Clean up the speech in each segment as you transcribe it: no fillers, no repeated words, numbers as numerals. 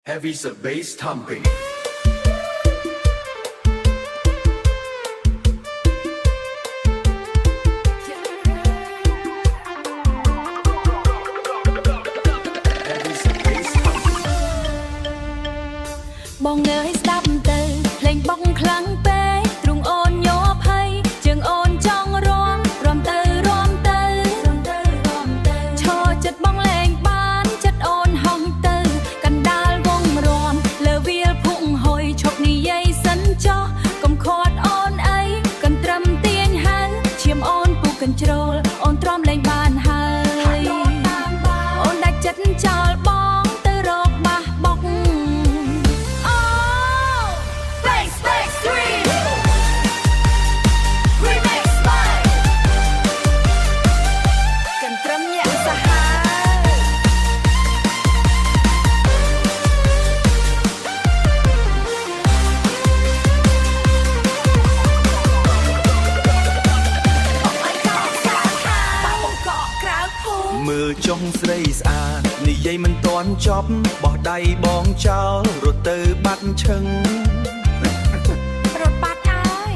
Heavy bass thumping. បងเงยស្ដាប់ទៅភ្លេងបងខ្លាំងពេកទ្រង់អូនញ័រភ័យជើងអូនចង់រំទៅឈរចិត្តបងលែងបានចិត្តអូនហងទៅកណ្ដាលវងរំលើវាលភុងហុយឈប់និយាយសិនចោះកុំខាត់អូនអីកន្ត្រឹមទាញហៅឈាមអូនពុកកញ្ជ្រោលអូនទ្រាំលែងបានហើយអូនដាច់ចិត្តចោលបងទៅរកបាសបុកមើលចុងស្រីស្អាតនិយាយមិនទាន់ចប់បោះដៃបងចោលរត់ទៅបាត់ឈឹងរត់បាត់ហើយ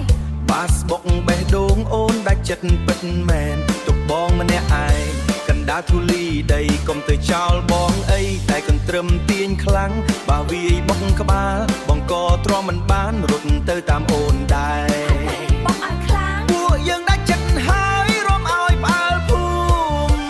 បាសបុកបេះដូងអូនដាច់ចិត្តពិតមែនទុកបងម្នាក់ឯងកណ្ដាលធូលីដីកុំទៅចោលបងអីតែកន្ត្រឹមទាញខ្លាំងបើវាយបុកក្បាលបងក៏ទ្រាំមិនបានរត់ទៅតាមអូនដែរបងឲ្យខ្លាំងពួកយើងដាច់ចិត្តហើយរំឲ្យផ្អើលភូមិ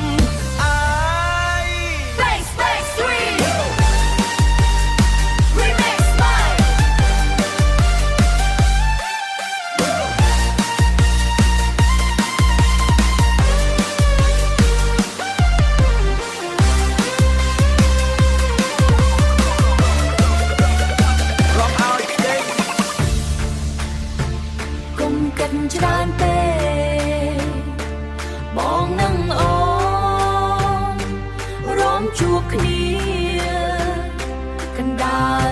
ច្រើនពេកបងនឹងអូនរំជួបគ្នាកណ្ដាល